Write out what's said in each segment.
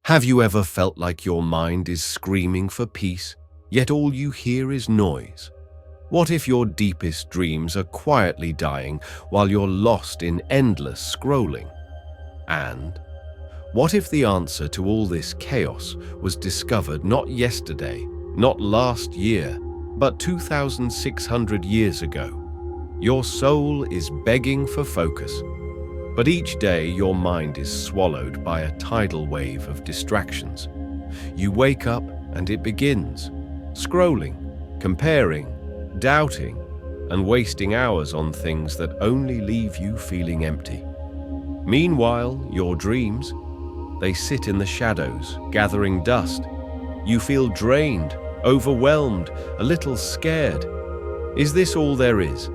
Have you ever felt like your mind is screaming for peace, yet all you hear is noise? What if your deepest dreams are quietly dying while you're lost in endless scrolling? And what if the answer to all this chaos was discovered not yesterday, not last year, but 2,600 years ago? Your soul is begging for focus, but each day your mind is swallowed by a tidal wave of distractions. You wake up and it begins, scrolling, comparing, doubting, and wasting hours on things that only leave you feeling empty. Meanwhile, your dreams, they sit in the shadows, gathering dust. You feel drained, overwhelmed, a little scared. Is this all there is?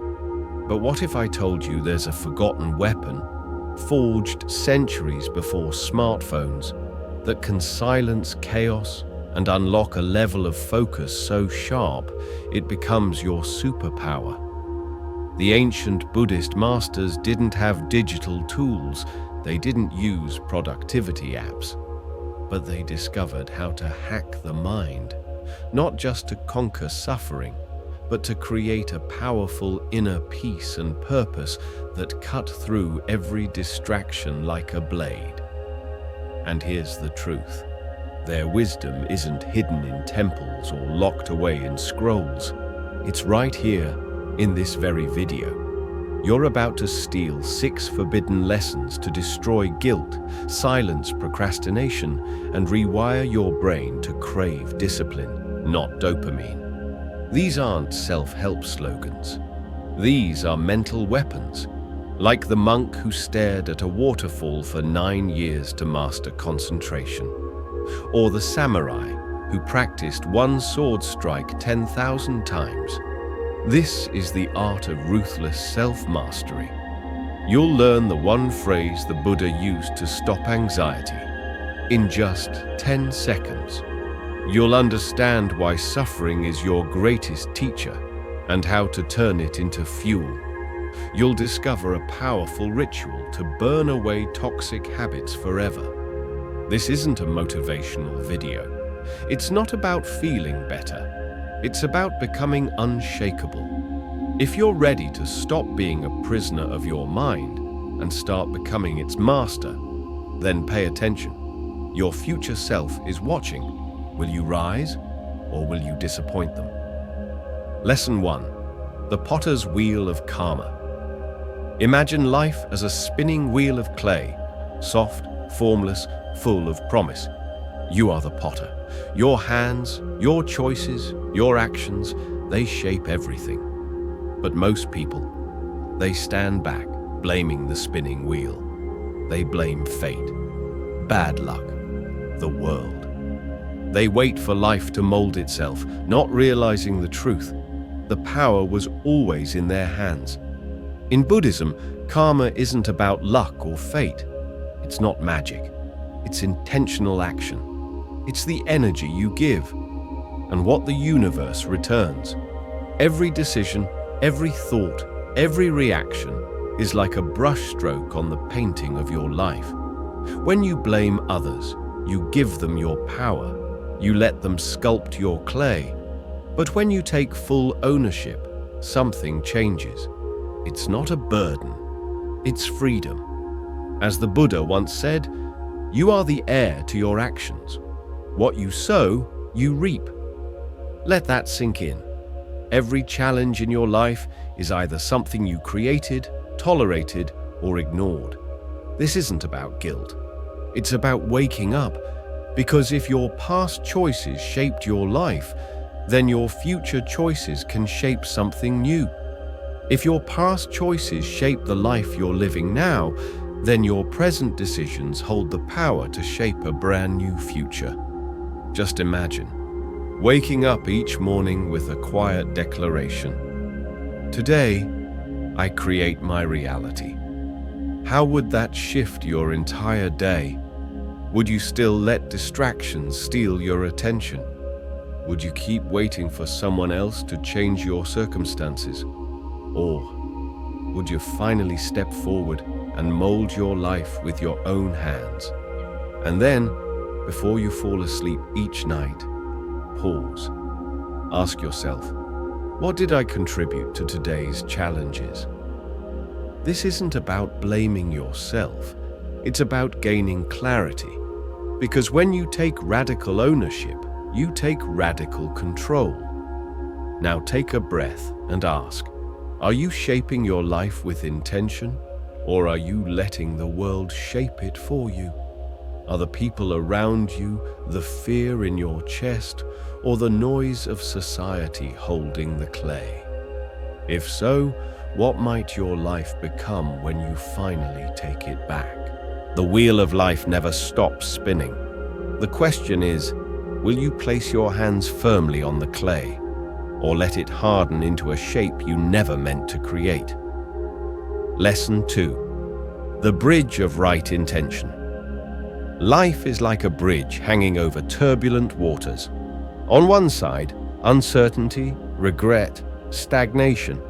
But what if I told you there's a forgotten weapon, forged centuries before smartphones, that can silence chaos and unlock a level of focus so sharp it becomes your superpower? The ancient Buddhist masters didn't have digital tools, they didn't use productivity apps, but they discovered how to hack the mind, not just to conquer suffering, but to create a powerful inner peace and purpose that cut through every distraction like a blade. And here's the truth. Their wisdom isn't hidden in temples or locked away in scrolls. It's right here, in this very video. You're about to steal 6 forbidden lessons to destroy guilt, silence procrastination, and rewire your brain to crave discipline, not dopamine. These aren't self-help slogans. These are mental weapons, like the monk who stared at a waterfall for 9 years to master concentration, or the samurai who practiced one sword strike 10,000 times. This is the art of ruthless self-mastery. You'll learn the one phrase the Buddha used to stop anxiety in just 10 seconds. You'll understand why suffering is your greatest teacher and how to turn it into fuel. You'll discover a powerful ritual to burn away toxic habits forever. This isn't a motivational video. It's not about feeling better. It's about becoming unshakable. If you're ready to stop being a prisoner of your mind and start becoming its master, then pay attention. Your future self is watching. Will you rise, or will you disappoint them? Lesson 1. The Potter's Wheel of Karma. Imagine life as a spinning wheel of clay, soft, formless, full of promise. You are the potter. Your hands, your choices, your actions, they shape everything. But most people, they stand back, blaming the spinning wheel. They blame fate, bad luck, the world. They wait for life to mold itself, not realizing the truth. The power was always in their hands. In Buddhism, karma isn't about luck or fate. It's not magic. It's intentional action. It's the energy you give and what the universe returns. Every decision, every thought, every reaction is like a brushstroke on the painting of your life. When you blame others, you give them your power. You let them sculpt your clay. But when you take full ownership, something changes. It's not a burden, it's freedom. As the Buddha once said, you are the heir to your actions. What you sow, you reap. Let that sink in. Every challenge in your life is either something you created, tolerated, or ignored. This isn't about guilt. It's about waking up. Because if your past choices shaped your life, then your future choices can shape something new. If your past choices shape the life you're living now, then your present decisions hold the power to shape a brand new future. Just imagine, waking up each morning with a quiet declaration. Today, I create my reality. How would that shift your entire day? Would you still let distractions steal your attention? Would you keep waiting for someone else to change your circumstances? Or would you finally step forward and mold your life with your own hands? And then, Before you fall asleep each night, pause. Ask yourself, what did I contribute to today's challenges? This isn't about blaming yourself. It's about gaining clarity. Because when you take radical ownership, you take radical control. Now take a breath and ask, are you shaping your life with intention, or are you letting the world shape it for you? Are the people around you the fear in your chest, or the noise of society holding the clay? If so, what might your life become when you finally take it back? The wheel of life never stops spinning. The question is, will you place your hands firmly on the clay, or let it harden into a shape you never meant to create? Lesson 2. The bridge of right intention. Life is like a bridge hanging over turbulent waters. On one side, uncertainty, regret, stagnation.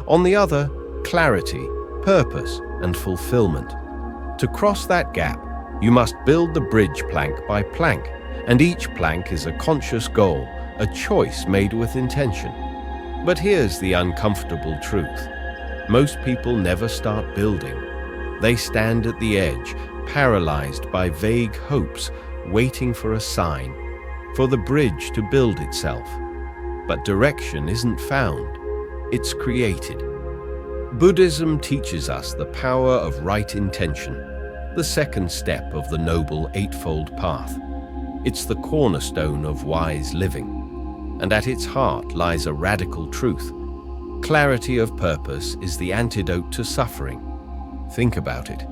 On the other, clarity, purpose, and fulfillment. To cross that gap, you must build the bridge plank by plank, and each plank is a conscious goal, a choice made with intention. But here's the uncomfortable truth. Most people never start building. They stand at the edge, paralyzed by vague hopes, waiting for a sign, for the bridge to build itself. But direction isn't found, it's created. Buddhism teaches us the power of right intention, the second step of the Noble Eightfold Path. It's the cornerstone of wise living. And at its heart lies a radical truth. Clarity of purpose is the antidote to suffering. Think about it.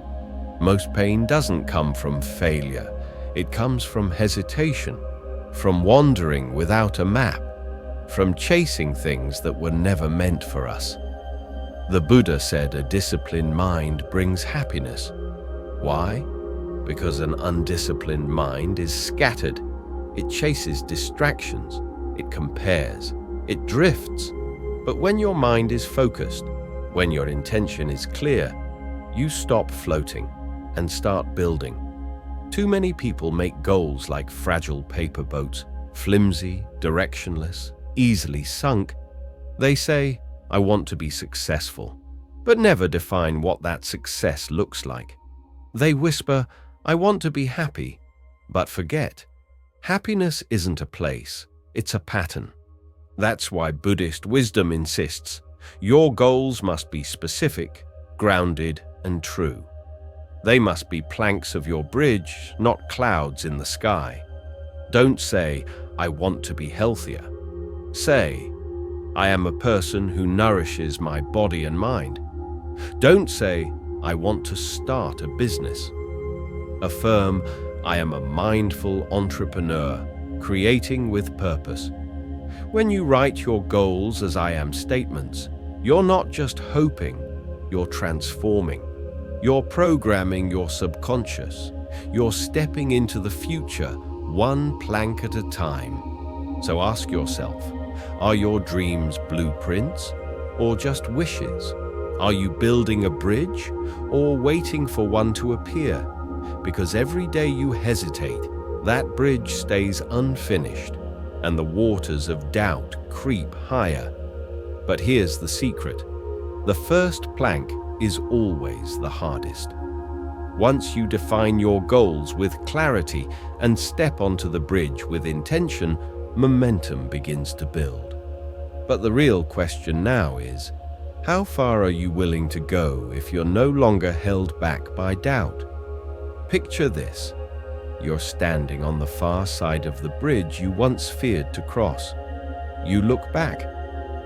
Most pain doesn't come from failure. It comes from hesitation, from wandering without a map, from chasing things that were never meant for us. The Buddha said a disciplined mind brings happiness. Why? Because an undisciplined mind is scattered. It chases distractions. It compares, it drifts. But when your mind is focused, when your intention is clear, you stop floating and start building. Too many people make goals like fragile paper boats, flimsy, directionless, easily sunk. They say, I want to be successful, but never define what that success looks like. They whisper, I want to be happy, but forget, happiness isn't a place. It's a pattern. That's why Buddhist wisdom insists your goals must be specific, grounded, and true. They must be planks of your bridge, not clouds in the sky. Don't say, I want to be healthier. Say, I am a person who nourishes my body and mind. Don't say, I want to start a business. Affirm, I am a mindful entrepreneur, creating with purpose. When you write your goals as I am statements, you're not just hoping, you're transforming. You're programming your subconscious. You're stepping into the future, one plank at a time. So ask yourself, are your dreams blueprints or just wishes? Are you building a bridge or waiting for one to appear? Because every day you hesitate, that bridge stays unfinished, and the waters of doubt creep higher. But here's the secret. The first plank is always the hardest. Once you define your goals with clarity and step onto the bridge with intention, momentum begins to build. But the real question now is, how far are you willing to go if you're no longer held back by doubt? Picture this. You're standing on the far side of the bridge you once feared to cross. You look back,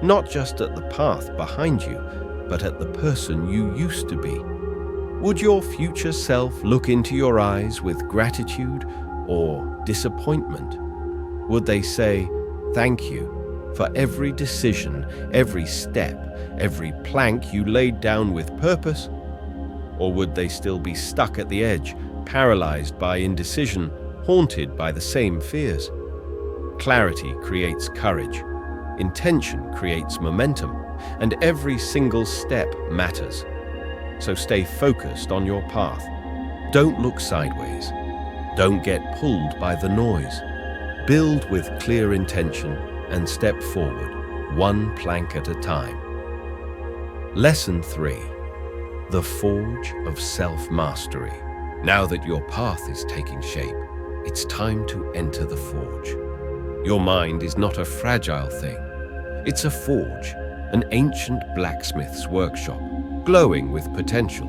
not just at the path behind you, but at the person you used to be. Would your future self look into your eyes with gratitude or disappointment? Would they say, thank you for every decision, every step, every plank you laid down with purpose? Or would they still be stuck at the edge, paralyzed by indecision, haunted by the same fears? Clarity creates courage, intention creates momentum, and every single step matters. So stay focused on your path. Don't look sideways. Don't get pulled by the noise. Build with clear intention and step forward, one plank at a time. Lesson 3. The Forge of Self-Mastery. Now that your path is taking shape, it's time to enter the forge. Your mind is not a fragile thing. It's a forge, an ancient blacksmith's workshop, glowing with potential.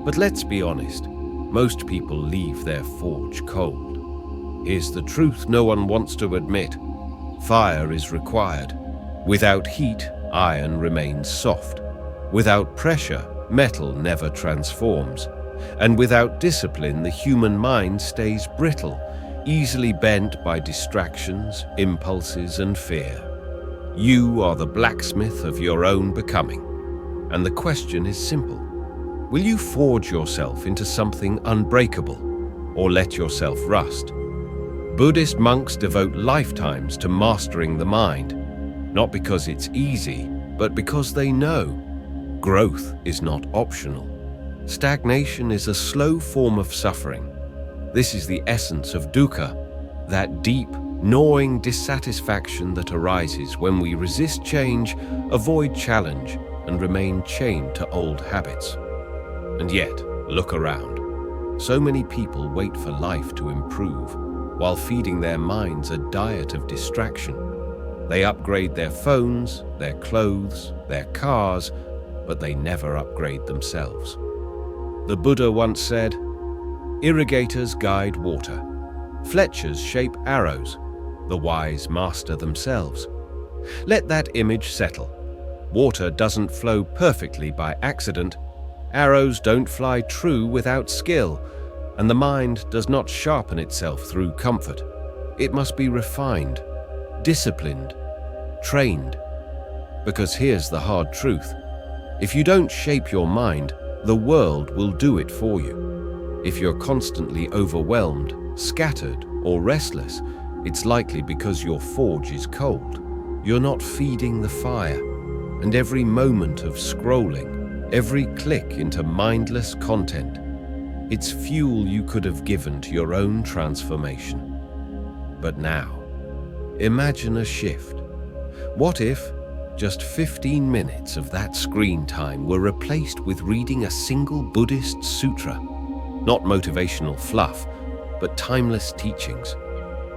But let's be honest, most people leave their forge cold. Here's the truth no one wants to admit. Fire is required. Without heat, iron remains soft. Without pressure, metal never transforms. And without discipline, the human mind stays brittle, easily bent by distractions, impulses, and fear. You are the blacksmith of your own becoming. And the question is simple. Will you forge yourself into something unbreakable, or let yourself rust? Buddhist monks devote lifetimes to mastering the mind, not because it's easy, but because they know growth is not optional. Stagnation is a slow form of suffering. This is the essence of dukkha, that deep, gnawing dissatisfaction that arises when we resist change, avoid challenge, and remain chained to old habits. And yet, look around. So many people wait for life to improve, while feeding their minds a diet of distraction. They upgrade their phones, their clothes, their cars, but they never upgrade themselves. The Buddha once said, "Irrigators guide water. Fletchers shape arrows. The wise master themselves." Let that image settle. Water doesn't flow perfectly by accident. Arrows don't fly true without skill. And the mind does not sharpen itself through comfort. It must be refined, disciplined, trained. Because here's the hard truth. If you don't shape your mind, the world will do it for you. If you're constantly overwhelmed, scattered, or restless, it's likely because your forge is cold. You're not feeding the fire. And every moment of scrolling, every click into mindless content, it's fuel you could have given to your own transformation. But now, imagine a shift. What if just 15 minutes of that screen time were replaced with reading a single Buddhist sutra? Not motivational fluff, but timeless teachings.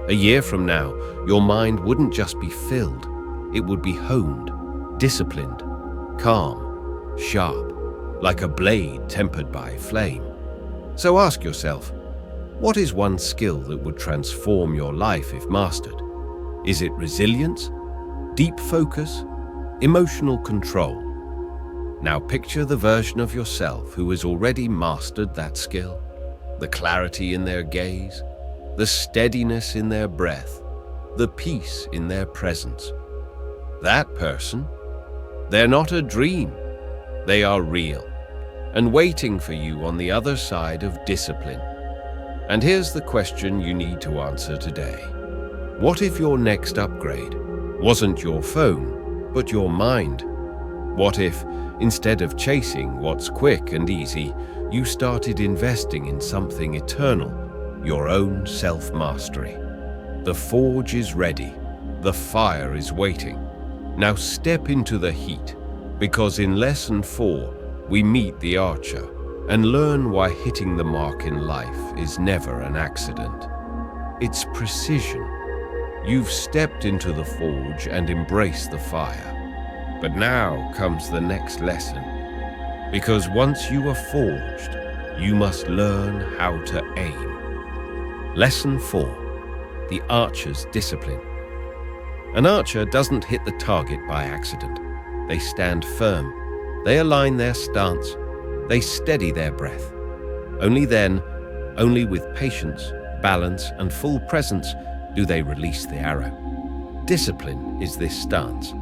A year from now, your mind wouldn't just be filled, it would be honed, disciplined, calm, sharp, like a blade tempered by flame. So ask yourself, what is one skill that would transform your life if mastered? Is it resilience, deep focus, emotional control? Now picture the version of yourself who has already mastered that skill, the clarity in their gaze, the steadiness in their breath, the peace in their presence. That person, they're not a dream, they are real, and waiting for you on the other side of discipline. And here's the question you need to answer today. What if your next upgrade wasn't your phone, but your mind? What if, instead of chasing what's quick and easy, you started investing in something eternal, your own self-mastery? The forge is ready. The fire is waiting. Now step into the heat, because in Lesson 4, we meet the archer and learn why hitting the mark in life is never an accident. It's precision. You've stepped into the forge and embraced the fire. But now comes the next lesson. Because once you are forged, you must learn how to aim. Lesson 4. The archer's discipline. An archer doesn't hit the target by accident. They stand firm. They align their stance. They steady their breath. Only then, only with patience, balance, and full presence do they release the arrow. Discipline is this stance.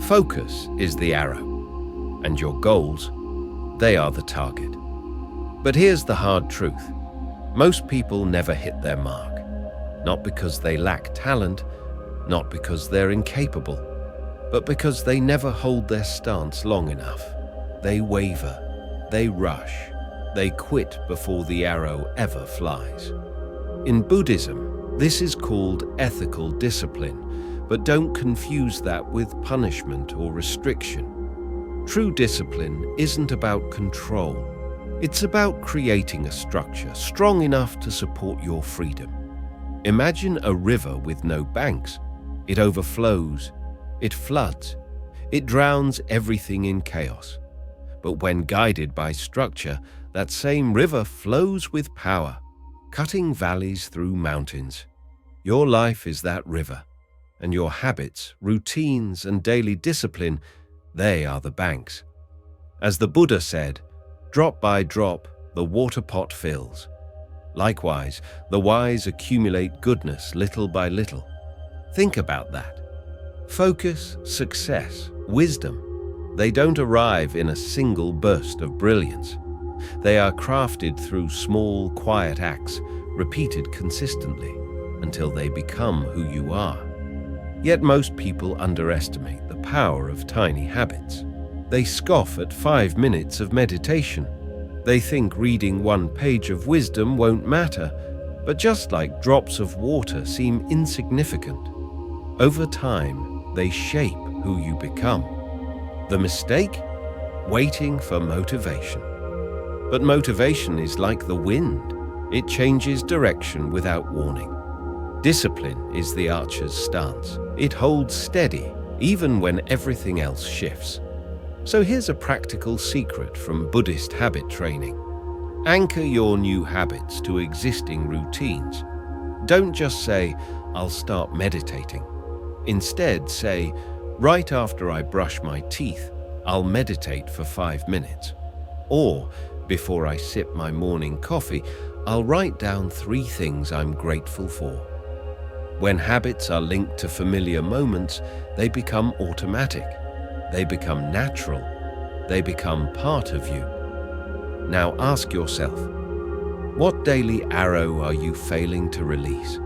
Focus is the arrow. And your goals, they are the target. But here's the hard truth. Most people never hit their mark. Not because they lack talent, not because they're incapable, but because they never hold their stance long enough. They waver, they rush, they quit before the arrow ever flies. In Buddhism, this is called ethical discipline, but don't confuse that with punishment or restriction. True discipline isn't about control. It's about creating a structure strong enough to support your freedom. Imagine a river with no banks. It overflows, it floods, it drowns everything in chaos. But when guided by structure, that same river flows with power, cutting valleys through mountains. Your life is that river, and your habits, routines, and daily discipline, they are the banks. As the Buddha said, drop by drop, the water pot fills. Likewise, the wise accumulate goodness little by little. Think about that. Focus, success, wisdom, they don't arrive in a single burst of brilliance. They are crafted through small, quiet acts, repeated consistently, until they become who you are. Yet most people underestimate the power of tiny habits. They scoff at 5 minutes of meditation. They think reading 1 page of wisdom won't matter, but just like drops of water seem insignificant. Over time, they shape who you become. The mistake? Waiting for motivation. But motivation is like the wind. It changes direction without warning. Discipline is the archer's stance. It holds steady, even when everything else shifts. So here's a practical secret from Buddhist habit training. Anchor your new habits to existing routines. Don't just say, I'll start meditating. Instead, say, right after I brush my teeth, I'll meditate for 5 minutes. Or, before I sip my morning coffee, I'll write down 3 things I'm grateful for. When habits are linked to familiar moments, they become automatic. They become natural. They become part of you. Now ask yourself, what daily arrow are you failing to release?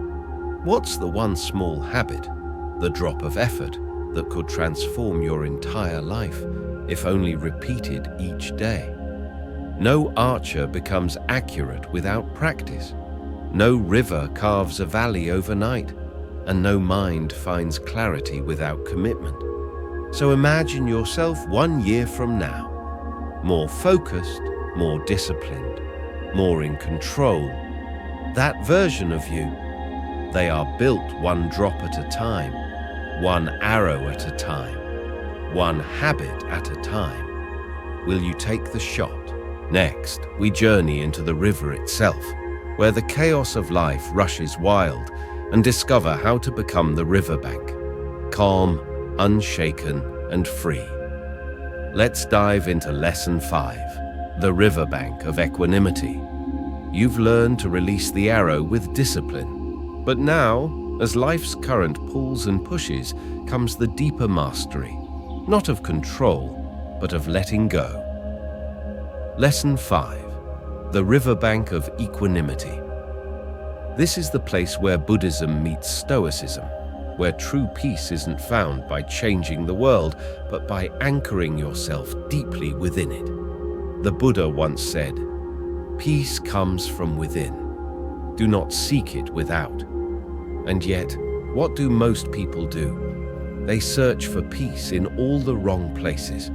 What's the one small habit, the drop of effort, that could transform your entire life, if only repeated each day? No archer becomes accurate without practice. No river carves a valley overnight, and no mind finds clarity without commitment. So imagine yourself 1 year from now, more focused, more disciplined, more in control. That version of you, they are built 1 drop at a time, 1 arrow at a time, 1 habit at a time. Will you take the shot? Next, we journey into the river itself, where the chaos of life rushes wild, and discover how to become the riverbank, calm, unshaken, and free. Let's dive into Lesson 5, the riverbank of equanimity. You've learned to release the arrow with discipline, but now, as life's current pulls and pushes, comes the deeper mastery, not of control, but of letting go. Lesson 5, the riverbank of equanimity. This is the place where Buddhism meets Stoicism, where true peace isn't found by changing the world, but by anchoring yourself deeply within it. The Buddha once said, "Peace comes from within. Do not seek it without." And yet, what do most people do? They search for peace in all the wrong places.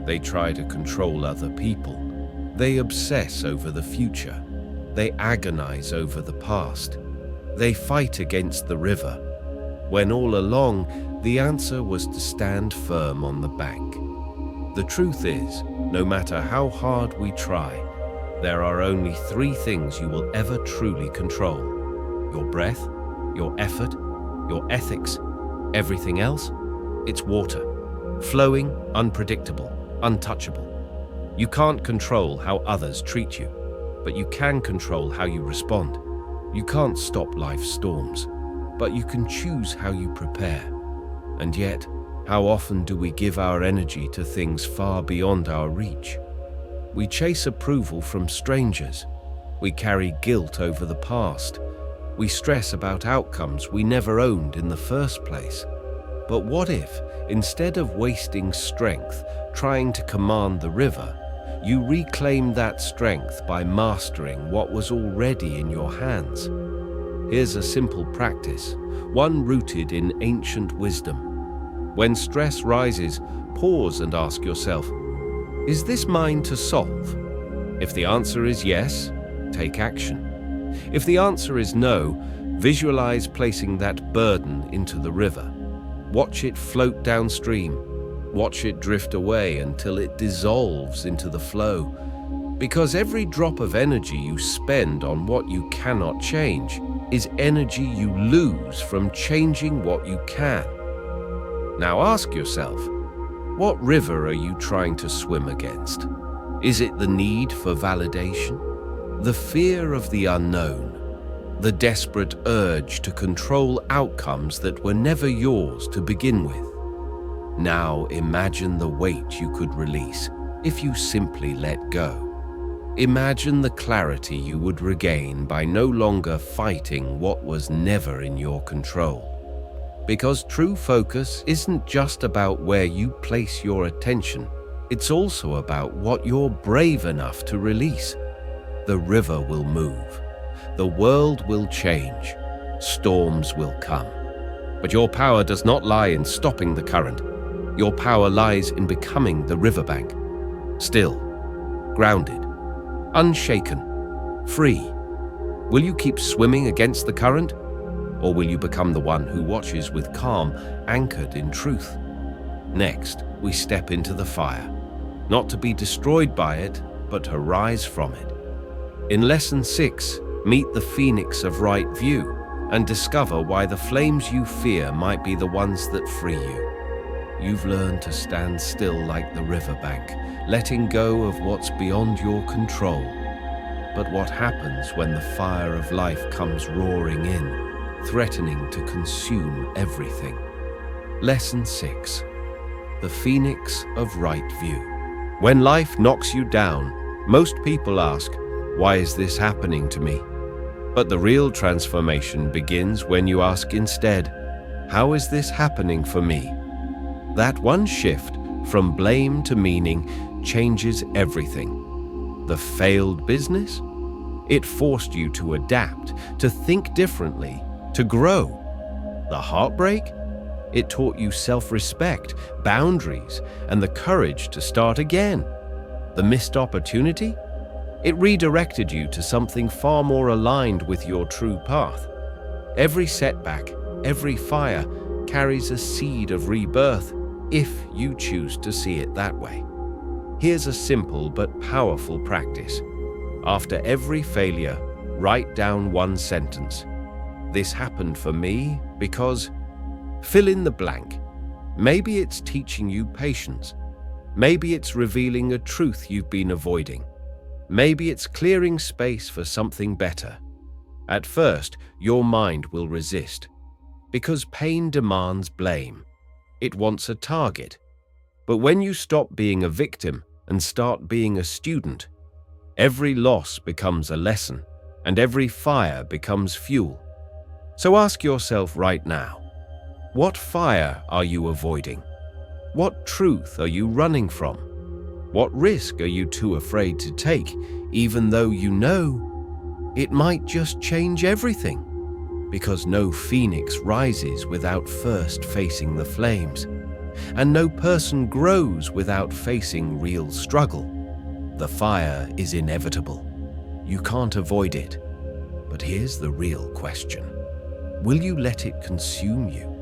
They try to control other people. They obsess over the future. They agonize over the past. They fight against the river, when all along the answer was to stand firm on the bank. The truth is, no matter how hard we try, there are only 3 things you will ever truly control: your breath, your effort, your ethics. Everything else, it's water, flowing, unpredictable, untouchable. You can't control how others treat you, but you can control how you respond. You can't stop life's storms, but you can choose how you prepare. And yet, how often do we give our energy to things far beyond our reach? We chase approval from strangers. We carry guilt over the past. We stress about outcomes we never owned in the first place. But what if, instead of wasting strength trying to command the river, you reclaim that strength by mastering what was already in your hands? Here's a simple practice, one rooted in ancient wisdom. When stress rises, pause and ask yourself, is this mine to solve? If the answer is yes, take action. If the answer is no, visualize placing that burden into the river. Watch it float downstream. Watch it drift away until it dissolves into the flow. Because every drop of energy you spend on what you cannot change is energy you lose from changing what you can. Now ask yourself, what river are you trying to swim against? Is it the need for validation? The fear of the unknown? The desperate urge to control outcomes that were never yours to begin with? Now imagine the weight you could release if you simply let go. Imagine the clarity you would regain by no longer fighting what was never in your control. Because true focus isn't just about where you place your attention, it's also about what you're brave enough to release. The river will move. The world will change. Storms will come. But your power does not lie in stopping the current. Your power lies in becoming the riverbank. Still, grounded, unshaken, free. Will you keep swimming against the current? Or will you become the one who watches with calm, anchored in truth? Next, we step into the fire, not to be destroyed by it, but to rise from it. In Lesson 6, meet the phoenix of right view and discover why the flames you fear might be the ones that free you. You've learned to stand still like the riverbank, letting go of what's beyond your control. But what happens when the fire of life comes roaring in, threatening to consume everything? Lesson 6. The Phoenix of Right View. When life knocks you down, most people ask, why is this happening to me? But the real transformation begins when you ask instead, how is this happening for me? That one shift from blame to meaning changes everything. The failed business? It forced you to adapt, to think differently, to grow. The heartbreak? It taught you self-respect, boundaries, and the courage to start again. The missed opportunity? It redirected you to something far more aligned with your true path. Every setback, every fire, carries a seed of rebirth if you choose to see it that way. Here's a simple but powerful practice. After every failure, write down one sentence. This happened for me because... Fill in the blank. Maybe it's teaching you patience. Maybe it's revealing a truth you've been avoiding. Maybe it's clearing space for something better. At first, your mind will resist, because pain demands blame. It wants a target. But when you stop being a victim and start being a student, every loss becomes a lesson, and every fire becomes fuel. So ask yourself right now, what fire are you avoiding? What truth are you running from? What risk are you too afraid to take, even though you know it might just change everything? Because no phoenix rises without first facing the flames, and no person grows without facing real struggle. The fire is inevitable. You can't avoid it. But here's the real question. Will you let it consume you?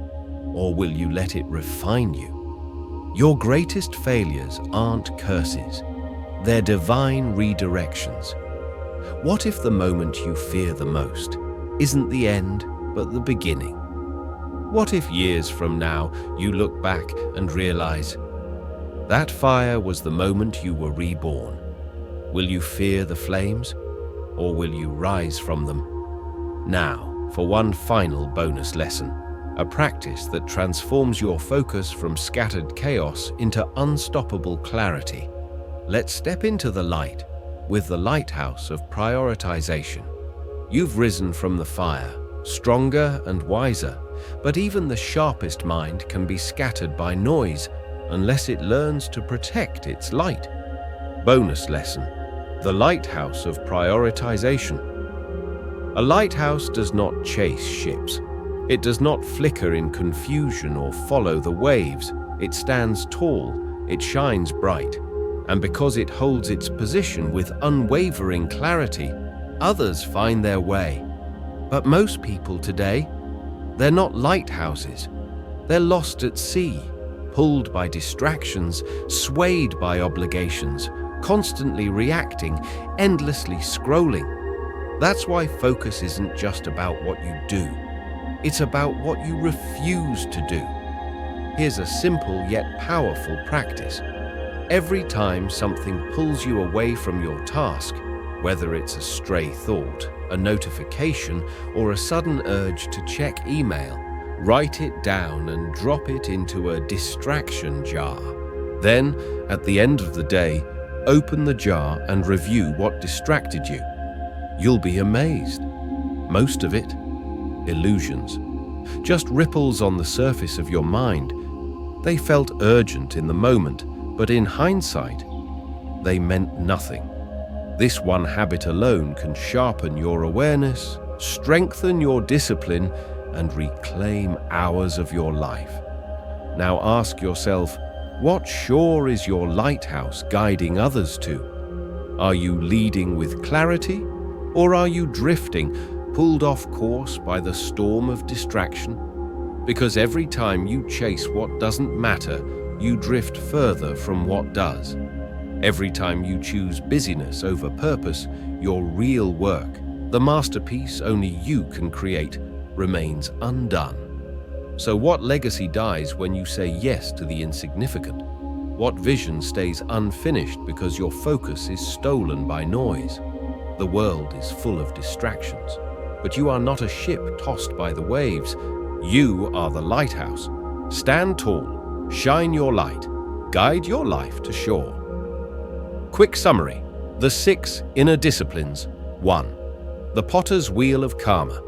Or will you let it refine you? Your greatest failures aren't curses. They're divine redirections. What if the moment you fear the most isn't the end, but the beginning? What if years from now you look back and realize that fire was the moment you were reborn? Will you fear the flames, or will you rise from them? Now, for one final bonus lesson. A practice that transforms your focus from scattered chaos into unstoppable clarity. Let's step into the light with the lighthouse of prioritization. You've risen from the fire, stronger and wiser, but even the sharpest mind can be scattered by noise unless it learns to protect its light. Bonus lesson: the lighthouse of prioritization. A lighthouse does not chase ships. It does not flicker in confusion or follow the waves. It stands tall, it shines bright, and because it holds its position with unwavering clarity, others find their way. But most people today, they're not lighthouses. They're lost at sea, pulled by distractions, swayed by obligations, constantly reacting, endlessly scrolling. That's why focus isn't just about what you do. It's about what you refuse to do. Here's a simple yet powerful practice. Every time something pulls you away from your task, whether it's a stray thought, a notification, or a sudden urge to check email, write it down and drop it into a distraction jar. Then, at the end of the day, open the jar and review what distracted you. You'll be amazed. Most of it, illusions. Just ripples on the surface of your mind. They felt urgent in the moment, but in hindsight, they meant nothing. This one habit alone can sharpen your awareness, strengthen your discipline, and reclaim hours of your life. Now ask yourself, what shore is your lighthouse guiding others to? Are you leading with clarity, or are you drifting, pulled off course by the storm of distraction? Because every time you chase what doesn't matter, you drift further from what does. Every time you choose busyness over purpose, your real work, the masterpiece only you can create, remains undone. So what legacy dies when you say yes to the insignificant? What vision stays unfinished because your focus is stolen by noise? The world is full of distractions, but you are not a ship tossed by the waves. You are the lighthouse. Stand tall, shine your light, guide your life to shore. Quick summary: the 6 inner disciplines. 1. The potter's wheel of karma.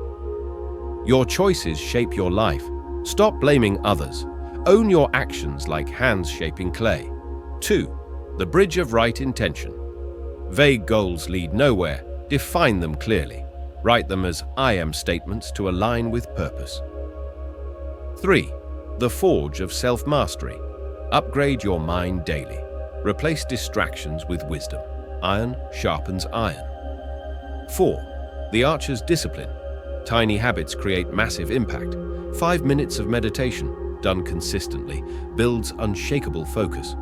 Your choices shape your life. Stop blaming others. Own your actions like hands shaping clay. 2. The bridge of right intention. Vague goals lead nowhere. Define them clearly. Write them as I am statements to align with purpose. 3. The forge of self-mastery. Upgrade your mind daily. Replace distractions with wisdom. Iron sharpens iron. 4. The archer's discipline. Tiny habits create massive impact. 5 minutes of meditation, done consistently, builds unshakable focus.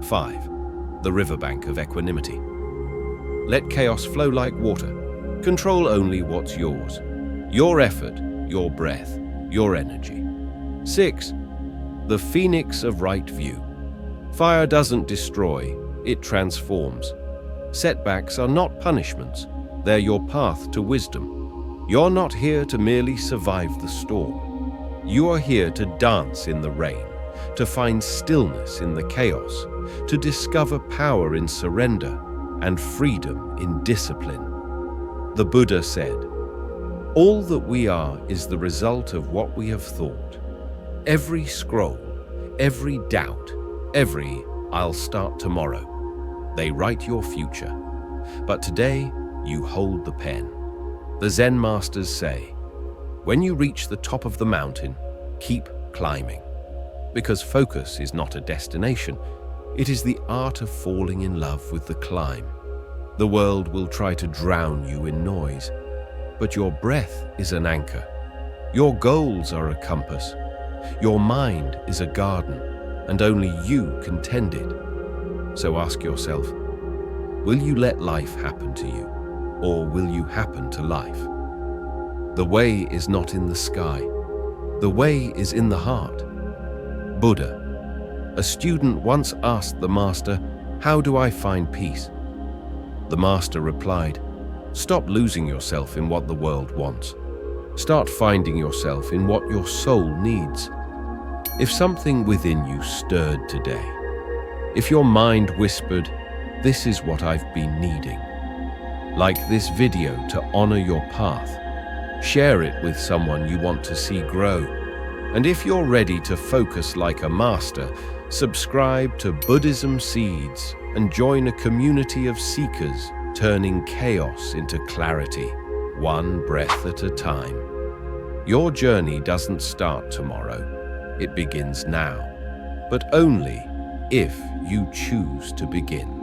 5. The riverbank of equanimity. Let chaos flow like water. Control only what's yours. Your effort, your breath, your energy. 6. The phoenix of right view. Fire doesn't destroy, it transforms. Setbacks are not punishments, they're your path to wisdom. You're not here to merely survive the storm. You are here to dance in the rain, to find stillness in the chaos, to discover power in surrender and freedom in discipline. The Buddha said, "All that we are is the result of what we have thought. Every scroll, every doubt, every I'll start tomorrow. They write your future. But today, you hold the pen." The Zen masters say, when you reach the top of the mountain, keep climbing. Because focus is not a destination, it is the art of falling in love with the climb. The world will try to drown you in noise, but your breath is an anchor. Your goals are a compass. Your mind is a garden, and only you can tend it. So ask yourself, will you let life happen to you, or will you happen to life? The way is not in the sky. The way is in the heart. Buddha. A student once asked the master, "How do I find peace?" The master replied, "Stop losing yourself in what the world wants. Start finding yourself in what your soul needs." If something within you stirred today, if your mind whispered, "This is what I've been needing," like this video to honor your path, share it with someone you want to see grow. And if you're ready to focus like a master, subscribe to Buddhism Seeds and join a community of seekers turning chaos into clarity. one breath at a time. Your journey doesn't start tomorrow. It begins now, but only if you choose to begin.